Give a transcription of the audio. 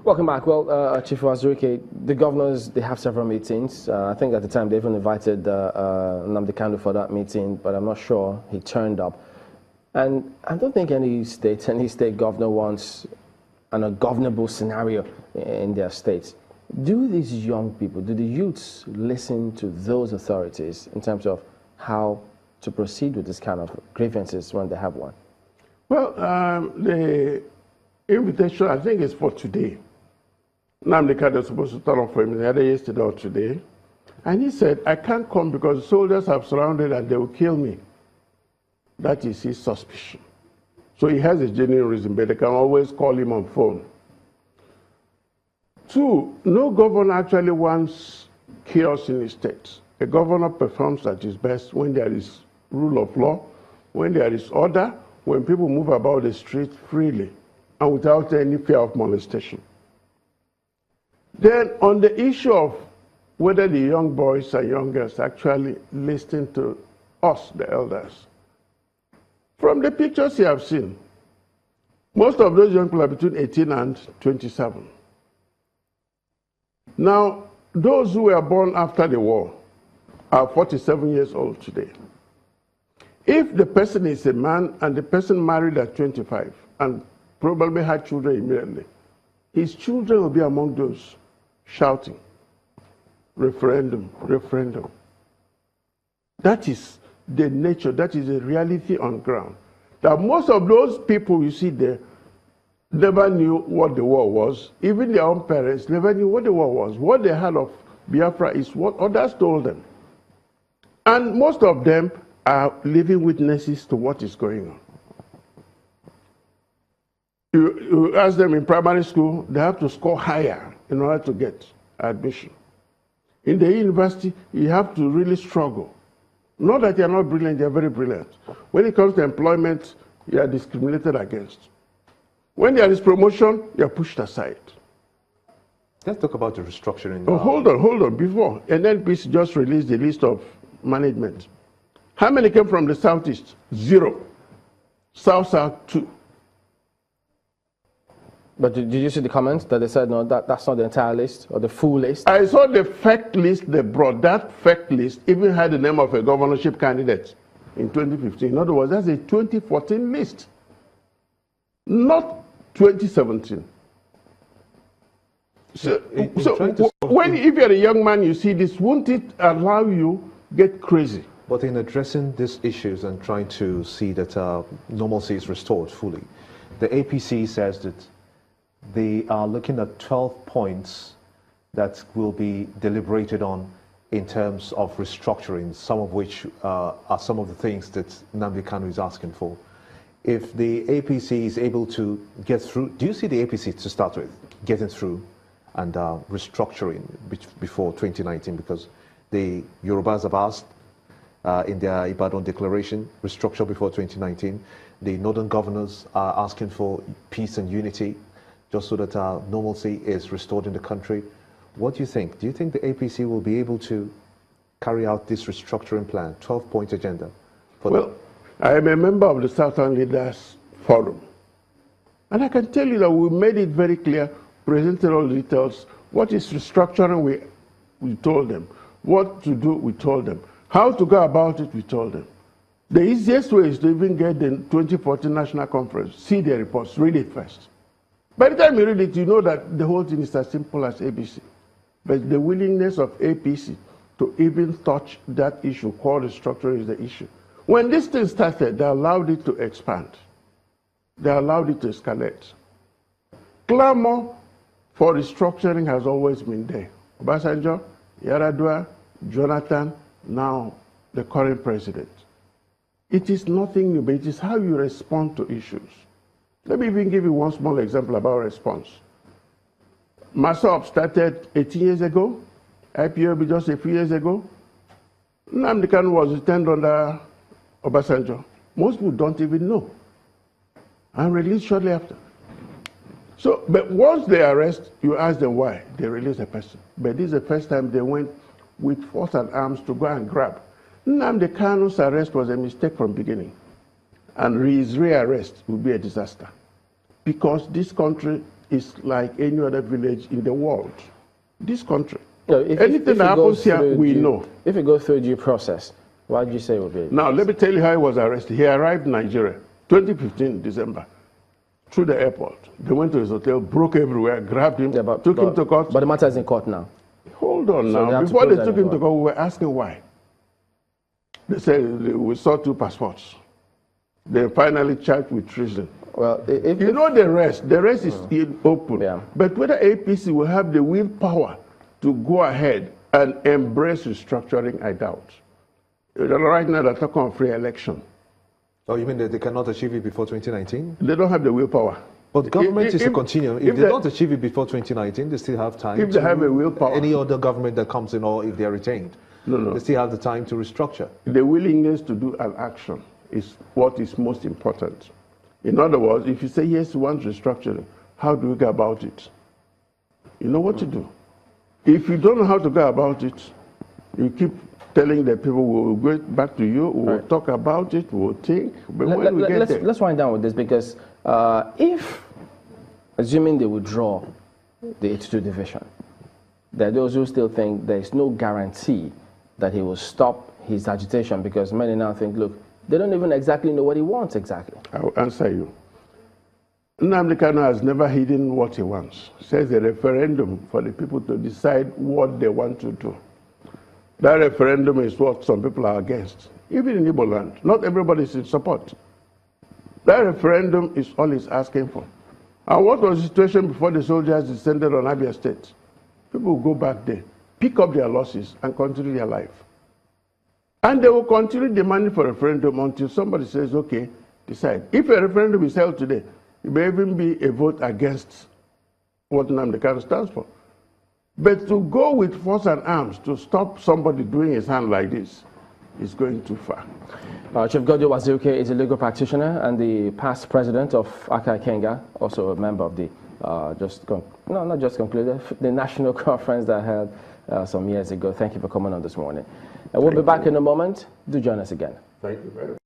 Welcome back. Well, Chief Wazirike, the governors, they have several meetings. I think at the time they even invited Nnamdi Kanu for that meeting, but I'm not sure he turned up. And I don't think any state governor wants an ungovernable scenario in their states. Do these young people, do the youths listen to those authorities in terms of how to proceed with this kind of grievances when they have one? Well, the invitation, I think, is for today. Nnamdi Kanu is supposed to turn up for him either yesterday or today. And he said, I can't come because the soldiers have surrounded and they will kill me. That is his suspicion. So he has a genuine reason, but they can always call him on phone. 2, no governor actually wants chaos in his state. A governor performs at his best when there is rule of law, when there is order, when people move about the street freely and without any fear of molestation. Then on the issue of whether the young boys and young girls actually listen to us, the elders, from the pictures you have seen, most of those young people are between 18 and 27. Now, those who were born after the war are 47 years old today. If the person is a man and the person married at 25 and probably had children immediately, his children will be among those shouting, referendum, referendum. That is the nature, that is the reality on ground. That most of those people you see there never knew what the war was. Even their own parents never knew what the war was. What they heard of Biafra is what others told them. And most of them are living witnesses to what is going on. You ask them in primary school, they have to score higher in order to get admission. In the university, you have to really struggle. Not that you're not brilliant, you're very brilliant. When it comes to employment, you are discriminated against. When there is promotion, you're pushed aside. Let's talk about the restructuring. Oh, hold on. Before, NNPC just released the list of management. How many came from the Southeast? 0. South, 2. But did you see the comments that they said, no, that's not the entire list or the full list? I saw the fact list they brought. That fact list even had the name of a governorship candidate in 2015. In other words, that's a 2014 list, not 2017. So if you're a young man, you see this, won't it allow you get crazy? But in addressing these issues and trying to see that normalcy is restored fully, the APC says that they are looking at 12 points that will be deliberated on in terms of restructuring, some of which are some of the things that Nnamdi Kanu is asking for. If the APC is able to get through, do you see the APC to start with getting through and restructuring before 2019? Because the Yorubas have asked in their Ibadan declaration, restructure before 2019. The northern governors are asking for peace and unity, just so that normalcy is restored in the country. What do you think? Do you think the APC will be able to carry out this restructuring plan, 12-point agenda? Well, I am a member of the Southern Leaders Forum. And I can tell you that we made it very clear, presented all the details. What is restructuring, we told them. What to do, we told them. How to go about it, we told them. The easiest way is to even get the 2014 National Conference, see their reports, read it first. By the time you read it, you know that the whole thing is as simple as ABC. But the willingness of APC to even touch that issue, called restructuring, is the issue. When this thing started, they allowed it to expand. They allowed it to escalate. Clamor for restructuring has always been there. Obasanjo, Yaradua, Jonathan, now the current president. It is nothing new, but it is how you respond to issues. Let me even give you one small example about response. MASOP started 18 years ago, IPOB just a few years ago. Nnamdi Kanu was retained under Obasanjo. Most people don't even know. And released shortly after. So, but once they arrest, you ask them why. They release the person. But this is the first time they went with force and arms to go and grab. Nnamdi Kanu's arrest was a mistake from the beginning. And his rearrest will be a disaster. Because this country is like any other village in the world. This country. No, Anything that happens here, we know. If you go through due process, why did you say it would be? Now, let me tell you how he was arrested. He arrived in Nigeria, 2015, December, through the airport. They went to his hotel, broke everywhere, grabbed him, took him to court. But the matter is in court now. Hold on now. Before they took him to court, we were asking why. They said we saw 2 passports. They finally charged with treason. Well, you know the rest is still open. Yeah. But whether APC will have the willpower to go ahead and embrace restructuring, I doubt. Right now, they're talking of free election. Oh, you mean that they cannot achieve it before 2019? They don't have the willpower. But the government is to continue. If they don't achieve it before 2019, they still have time. If they have a willpower. Any other government that comes in, or if they are retained, no. They still have the time to restructure. The willingness to do an action is what is most important. In other words, if you say, yes, we want restructuring, how do we go about it? You know what to do. If you don't know how to go about it, you keep telling the people, we'll go back to you, we'll talk about it, we'll think. But when we get there... Let's wind down with this, because if, assuming they withdraw the 82 division, there are those who still think there is no guarantee that he will stop his agitation, because many now think, look, they don't even exactly know what he wants exactly. I will answer you. Nnamdi Kanu has never hidden what he wants. He says a referendum for the people to decide what they want to do. That referendum is what some people are against. Even in Igbo land, not everybody is in support. That referendum is all he's asking for. And what was the situation before the soldiers descended on Abia State? People will go back there, pick up their losses, and continue their life. And they will continue demanding for a referendum until somebody says, okay, decide. If a referendum is held today, it may even be a vote against what Nnamdi Kanu stands for. But to go with force and arms to stop somebody doing his hand like this is going too far. Chief Godwin Waziruke is a legal practitioner and the past president of Aka Ikenga, also a member of the, not just concluded, the national conference that held some years ago. Thank you for coming on this morning. We'll be back in a moment. Do join us again. Thank you very much.